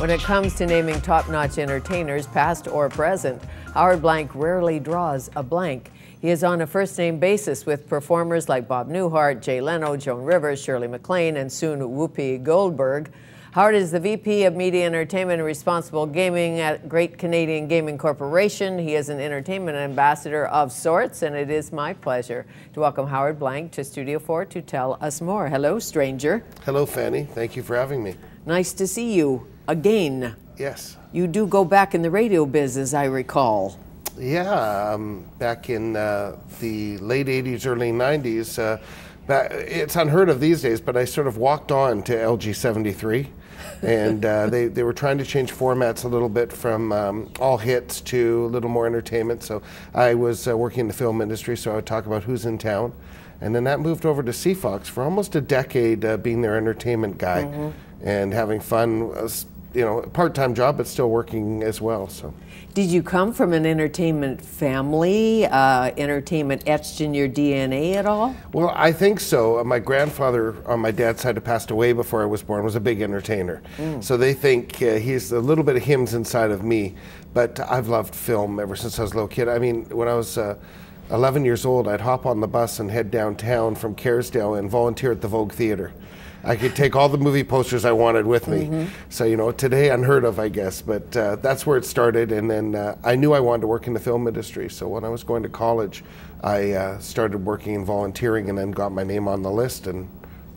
When it comes to naming top-notch entertainers, past or present, Howard Blank rarely draws a blank. He is on a first-name basis with performers like Bob Newhart, Jay Leno, Joan Rivers, Shirley MacLaine, and soon Whoopi Goldberg. Howard is the VP of Media Entertainment and Responsible Gaming at Great Canadian Gaming Corporation. He is an entertainment ambassador of sorts, and it is my pleasure to welcome Howard Blank to Studio 4 to tell us more. Hello, stranger. Hello, Fanny. Thank you for having me. Nice to see you again. Yes. You do go back in the radio business, I recall. Yeah, back in the late 80s, early 90s. It's unheard of these days, but I sort of walked on to LG 73. And they were trying to change formats a little bit from all hits to a little more entertainment. So I was working in the film industry, so I would talk about who's in town. And then that moved over to CFOX for almost a decade, being their entertainment guy and having fun. You know, a part-time job, but still working as well. So, did you come from an entertainment family? Entertainment etched in your DNA at all? Well, I think so. My grandfather on my dad's side, who passed away before I was born, was a big entertainer. So they think he's a little bit of hymns inside of me. But I've loved film ever since I was a little kid. I mean, when I was 11 years old, I'd hop on the bus and head downtown from Kerrisdale and volunteer at the Vogue Theatre. I could take all the movie posters I wanted with me. So, you know, today unheard of, I guess, but that's where it started. And then I knew I wanted to work in the film industry. So when I was going to college, I started working and volunteering and then got my name on the list and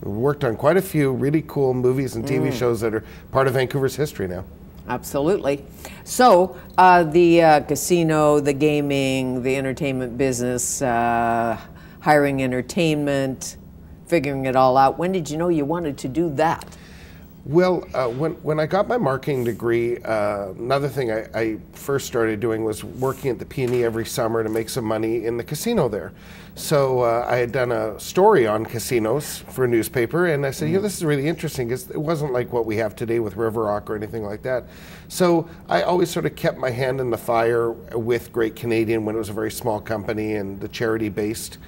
worked on quite a few really cool movies and TV shows that are part of Vancouver's history now. Absolutely. So the casino, the gaming, the entertainment business, hiring entertainment, figuring it all out. When did you know you wanted to do that? Well, when I got my marketing degree, another thing I first started doing was working at the P&E every summer to make some money in the casino there. So I had done a story on casinos for a newspaper, and I said, you know, this is really interesting because it wasn't like what we have today with River Rock or anything like that. So I always sort of kept my hand in the fire with Great Canadian when it was a very small company and the charity-based.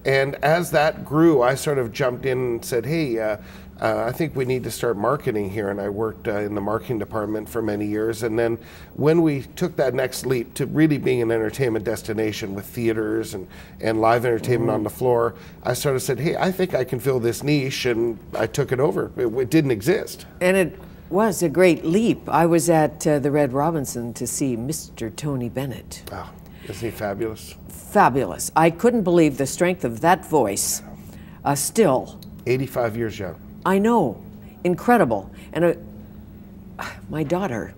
And as that grew, I sort of jumped in and said, hey, I think we need to start marketing here. And I worked in the marketing department for many years. And then when we took that next leap to really being an entertainment destination with theaters and live entertainment on the floor, I sort of said, hey, I think I can fill this niche. And I took it over. It didn't exist. And it was a great leap. I was at the Red Robinson to see Mr. Tony Bennett. Oh, isn't he fabulous? Fabulous. I couldn't believe the strength of that voice. Still. 85 years young. I know. Incredible. And my daughter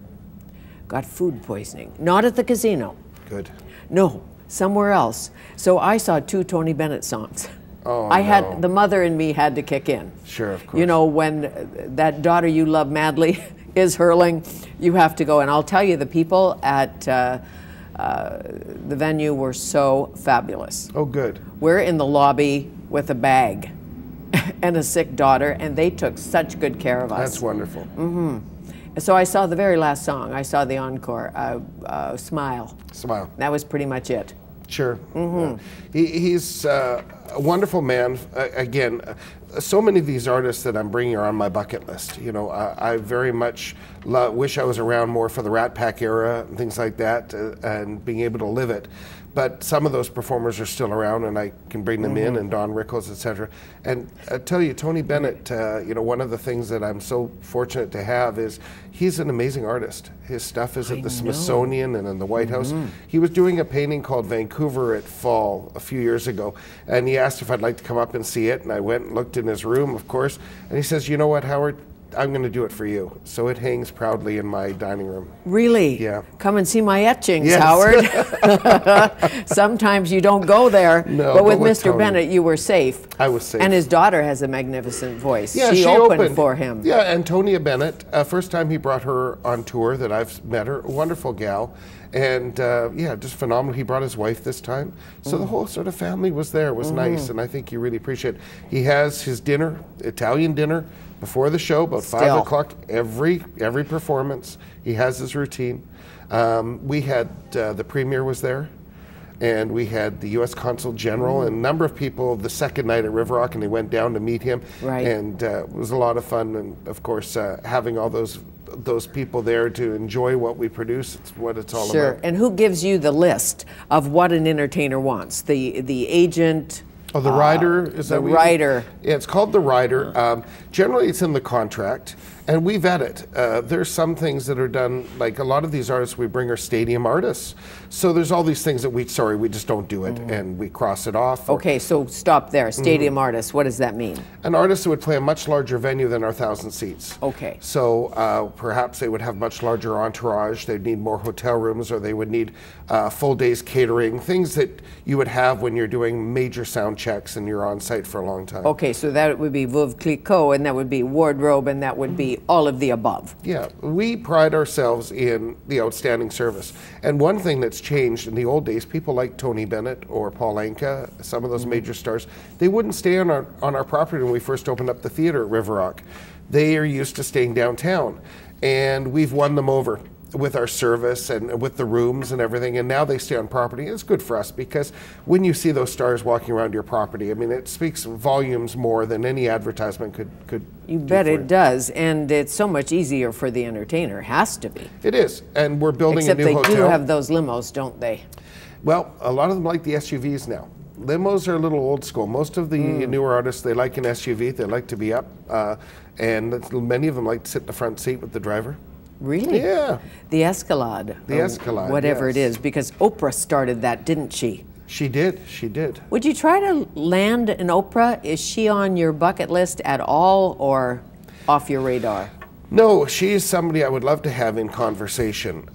got food poisoning. Not at the casino. Good. No, somewhere else. So I saw 2 Tony Bennett songs. Oh, had the mother in me had to kick in. Sure, of course. You know, when that daughter you love madly is hurling, you have to go. And I'll tell you, the people at the venue were so fabulous. Oh, good. We're in the lobby with a bag and a sick daughter, and they took such good care of us. That's wonderful. So I saw the very last song. I saw the encore, Smile. Smile. That was pretty much it. Sure. He's a wonderful man. Again, so many of these artists that I'm bringing are on my bucket list. You know, I very much wish I was around more for the Rat Pack era and things like that, and being able to live it. But some of those performers are still around, and I can bring them in, and Don Rickles, etc. And I tell you, Tony Bennett, you know, one of the things that I'm so fortunate to have is he's an amazing artist. His stuff is at the Smithsonian and in the White House. He was doing a painting called Vancouver at Fall a few years ago, and he asked if I'd like to come up and see it, and I went and looked in his room, of course, and he says, you know what, Howard? I'm going to do it for you. So it hangs proudly in my dining room. Really? Yeah. Come and see my etchings, yes. Howard. Sometimes you don't go there. No, but with Mr. Tony, Bennett, you were safe. I was safe. And his daughter has a magnificent voice. Yeah, she opened for him. Yeah, Antonia Bennett, first time he brought her on tour that I've met her, a wonderful gal. And yeah, just phenomenal. He brought his wife this time. So the whole sort of family was there. It was nice, and I think you really appreciate it. He has his dinner, Italian dinner, before the show, about 5 o'clock, every performance. He has his routine. We had, the premiere was there. and we had the U.S. Consul General and a number of people the second night at River Rock, and they went down to meet him. Right. And it was a lot of fun, and of course, having all those people there to enjoy what we produce, it's what it's all Sure. about. And who gives you the list of what an entertainer wants? The agent? Oh, the rider? Is that the what you- rider. Yeah, it's called the rider. Generally, it's in the contract, and we vet it. There's some things that are done, like a lot of these artists we bring are stadium artists. So there's all these things that we just don't do it, and we cross it off. Okay, so stop there. Stadium artist, what does that mean? An artist who would play a much larger venue than our 1,000 seats. Okay. So perhaps they would have much larger entourage, they'd need more hotel rooms, or they would need full days catering, things that you would have when you're doing major sound checks and you're on site for a long time. Okay, so that would be Veuve Clicquot, and that would be wardrobe, and that would be all of the above. Yeah, we pride ourselves in the outstanding service. And one thing that's changed in the old days, people like Tony Bennett or Paul Anka, some of those major stars, they wouldn't stay on our property when we first opened up the theater at River Rock. They are used to staying downtown, and we've won them over with our service and with the rooms and everything, and now they stay on property. It's good for us because when you see those stars walking around your property, I mean, it speaks volumes more than any advertisement could You do bet for it does, and it's so much easier for the entertainer. Has to be. It is, and we're building Except a new they hotel. do have those limos, don't they? Well, a lot of them like the SUVs now. Limos are a little old school. Most of the newer artists, they like an SUV. They like to be up, and many of them like to sit in the front seat with the driver. Really? Yeah. The Escalade. The Escalade, Whatever it yes. is, because Oprah started that, didn't she? She did. She did. Would you try to land an Oprah? Is she on your bucket list at all or off your radar? No, she's somebody I would love to have in conversation.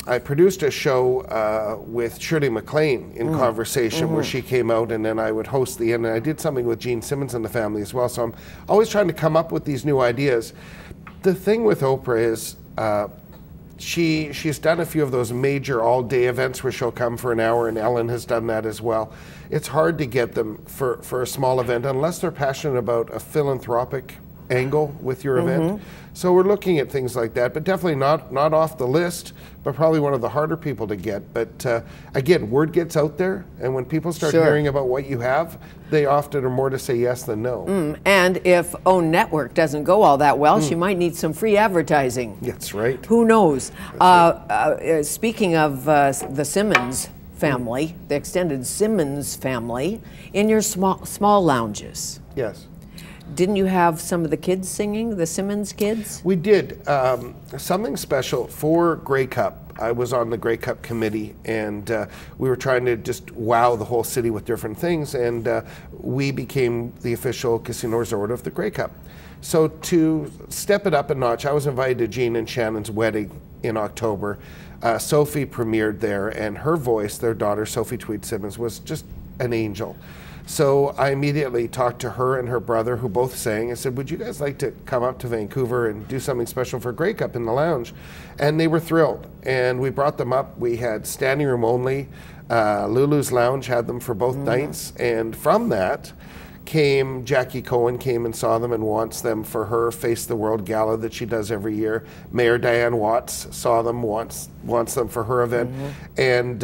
I produced a show with Shirley MacLaine in conversation where she came out, and then I would host the end. And I did something with Gene Simmons and the family as well. So I'm always trying to come up with these new ideas. The thing with Oprah is she's done a few of those major all-day events where she'll come for an hour, and Ellen has done that as well. It's hard to get them for a small event unless they're passionate about a philanthropic angle with your event. So we're looking at things like that, but definitely not off the list, but probably one of the harder people to get. But again, word gets out there, and when people start Sure. hearing about what you have, they often are more to say yes than no. And if OWN Network doesn't go all that well, she might need some free advertising. That's right. Who knows? Speaking of the Simmons family, the extended Simmons family, in your small lounges, Yes. didn't you have some of the kids singing, the Simmons kids? We did something special for Grey Cup. I was on the Grey Cup committee, and we were trying to just wow the whole city with different things, and we became the official casino resort of the Grey Cup. So to step it up a notch, I was invited to Jean and Shannon's wedding in October. Sophie premiered there, and her voice, their daughter, Sophie Tweed Simmons, was just an angel. So I immediately talked to her and her brother, who both sang. I said, would you guys like to come up to Vancouver and do something special for Grey Cup in the lounge? And they were thrilled. And we brought them up. We had standing room only. Lulu's Lounge had them for both nights. And from that came Jackie Cohen came and saw them and wants them for her Face the World Gala that she does every year. Mayor Diane Watts saw them, wants them for her event. And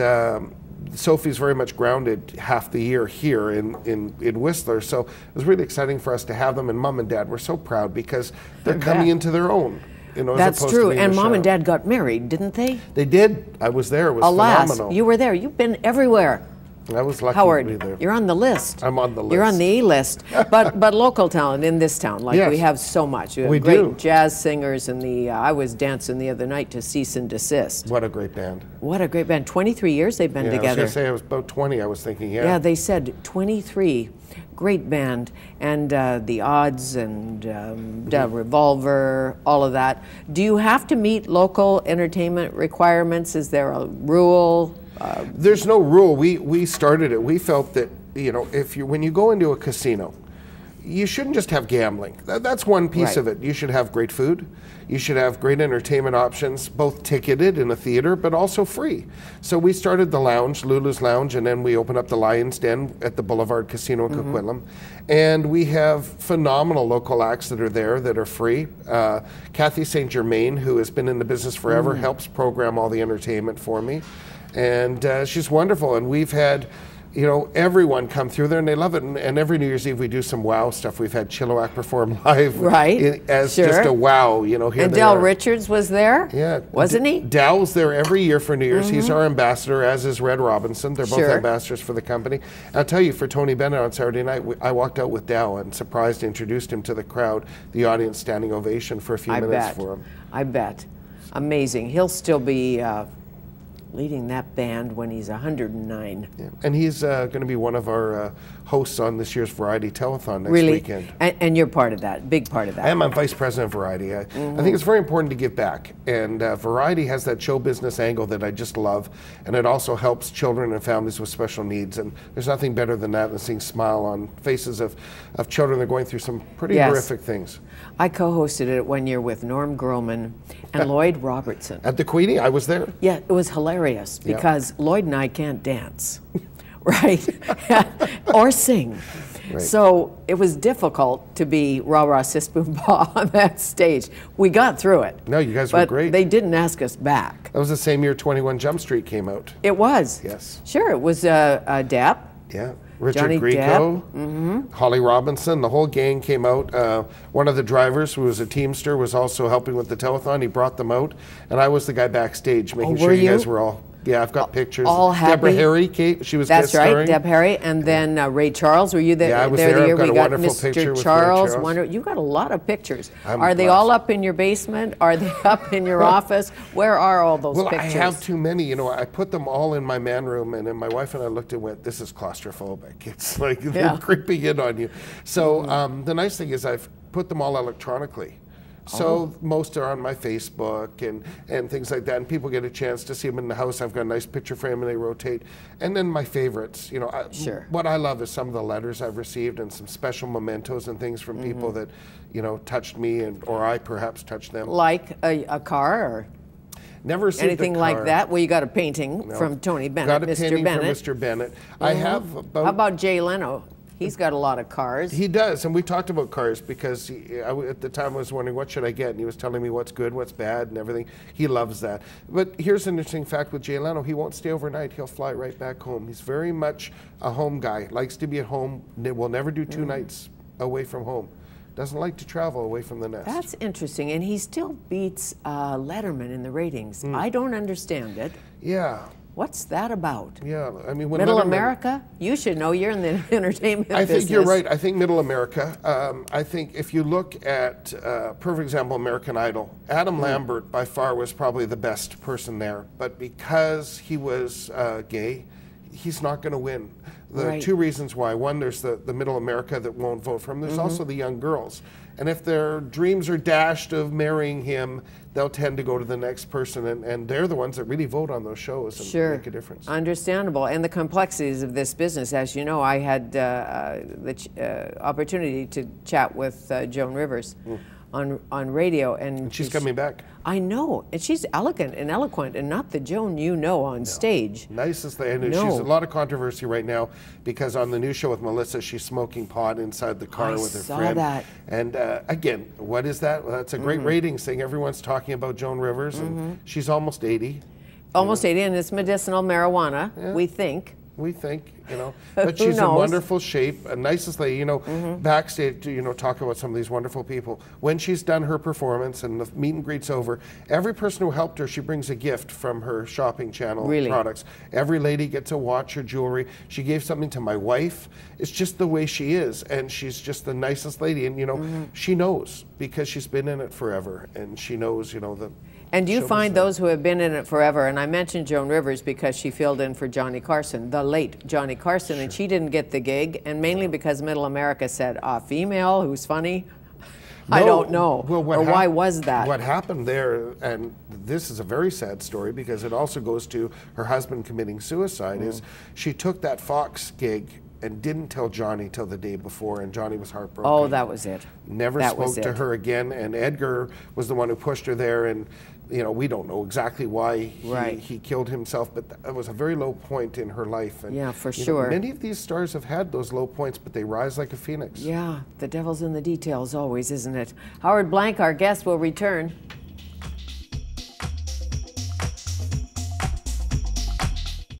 Sophie's very much grounded half the year here in Whistler, so it was really exciting for us to have them, and Mom and Dad were so proud because they're coming into their own. You know, as That's opposed to true. being And a Mom shadow. and Dad got married, didn't they? They did. I was there. It was Alas, phenomenal. you were there. You've been everywhere. I was lucky Howard, to be there. you're on the list. I'm on the list. You're on the E-list. but local talent in this town, like Yes. we have so much. We have We great do. jazz singers, and I was dancing the other night to Cease and Desist. What a great band. What a great band. 23 years they've been Yeah, I was together. going to say I was about 20. I was thinking, Yeah, they said 23. Great band. And The Odds and Revolver, all of that. Do you have to meet local entertainment requirements? Is there a rule? There's no rule. We started it. We felt that, you know, when you go into a casino, you shouldn't just have gambling. That's one piece Right. of it. You should have great food. You should have great entertainment options, both ticketed in a theater, but also free. So we started the lounge, Lulu's Lounge, and then we opened up the Lion's Den at the Boulevard Casino in Coquitlam. And we have phenomenal local acts that are there that are free. Kathy St. Germain, who has been in the business forever, helps program all the entertainment for me. And she's wonderful. And we've had, you know, everyone come through there and they love it. And every New Year's Eve we do some wow stuff. We've had Chilliwack perform live, as just a wow, you know. Here and Del Richards was there, wasn't he? Del was there every year for New Year's. He's our ambassador, as is Red Robinson. They're both ambassadors for the company. I'll tell you, for Tony Bennett on Saturday night, I walked out with Del and surprised, introduced him to the crowd, the audience standing ovation for a few minutes for him. I bet. Amazing. He'll still be leading that band when he's 109. Yeah. And he's going to be one of our hosts on this year's Variety Telethon next weekend. And you're part of that, big part of that. I am. I'm vice president of Variety. I think it's very important to give back. And Variety has that show business angle that I just love. And it also helps children and families with special needs. And there's nothing better than that than seeing smile on faces of children that are going through some pretty horrific things. I co-hosted it one year with Norm Grumman and Lloyd Robertson. At the Queenie? I was there. Yeah, it was hilarious because Lloyd and I can't dance, right? Or sing. Right. So it was difficult to be rah-rah sis boom bah on that stage. We got through it. No, you guys were great. But they didn't ask us back. That was the same year 21 Jump Street came out. It was. Yes. Sure, it was Depp. Yeah. Richard Johnny Grieco, Holly Robinson, the whole gang came out. One of the drivers, who was a Teamster, was also helping with the telethon. He brought them out, and I was the guy backstage making sure you guys were all. Yeah, I've got pictures. All happy. Deborah Harry, Kate, she was That's guest starring. right, Deb Harry, and then Ray Charles. Were you there? Yeah, I was there. The year we got Mr. Charles. You got a lot of pictures. Are they all up in your basement? Are they up in your office? Where are all those pictures? I have too many. You know, I put them all in my man room, and then my wife and I looked and went, "This is claustrophobic. It's like they're creeping in on you." So the nice thing is I've put them all electronically. So most are on my Facebook and things like that, and people get a chance to see them in the house. I've got a nice picture frame and they rotate. And then my favorites, you know, what I love is some of the letters I've received and some special mementos and things from people that, you know, touched me or I perhaps touched them. Like a car or? Never received anything a car. Like that? Well, you got a painting from Tony Bennett, got a painting from Mr. Bennett. I have about... How about Jay Leno? He's got a lot of cars. He does, and we talked about cars because at the time I was wondering what should I get, and he was telling me what's good, what's bad, and everything. He loves that. But here's an interesting fact with Jay Leno. He won't stay overnight. He'll fly right back home. He's very much a home guy, likes to be at home, will never do 2 nights away from home. Doesn't like to travel away from the nest. That's interesting, and he still beats Letterman in the ratings. I don't understand it. Yeah. What's that about? Yeah, I mean, when Middle America? You should know. You're in the entertainment business. I think you're right. I think Middle America. I think if you look at, perfect example, American Idol, Adam Lambert by far was probably the best person there. But because he was gay, he's not going to win. The 2 reasons why. One, there's the Middle America that won't vote for him. There's also the young girls. And if their dreams are dashed of marrying him, they'll tend to go to the next person. And they're the ones that really vote on those shows and make a difference. Understandable. And the complexities of this business. As you know, I had the opportunity to chat with Joan Rivers on radio. And she's coming back. I know. And she's elegant and eloquent and not the Joan you know on stage. Nicest thing. And she's a lot of controversy right now because on the new show with Melissa, she's smoking pot inside the car with her friend. That. And again, what is that? Well, that's a great ratings thing. Everyone's talking about Joan Rivers, and she's almost 80. Almost 80, and it's medicinal marijuana, we think. We think, you know, but she's in wonderful shape, a nicest lady, you know, backstage, you know, talk about some of these wonderful people. When she's done her performance and the meet and greet's over, every person who helped her, she brings a gift from her shopping channel products. Every lady gets a watch or jewelry. She gave something to my wife. It's just the way she is, and she's just the nicest lady, and, you know, she knows because she's been in it forever, and she knows, you know, the... And do you find those who have been in it forever, and I mentioned Joan Rivers because she filled in for Johnny Carson, the late Johnny Carson, and she didn't get the gig, and mainly because Middle America said, a female who's funny? No, I don't know. Well, why was that? What happened there, and this is a very sad story because it also goes to her husband committing suicide, is she took that Fox gig and didn't tell Johnny till the day before, and Johnny was heartbroken. Oh, that was it. Never spoke to her again, and Edgar was the one who pushed her there, and you know, we don't know exactly why he killed himself, but that was a very low point in her life. And, yeah, for sure. Know, many of these stars have had those low points, but they rise like a phoenix. Yeah, the devil's in the details always, isn't it? Howard Blank, our guest, will return.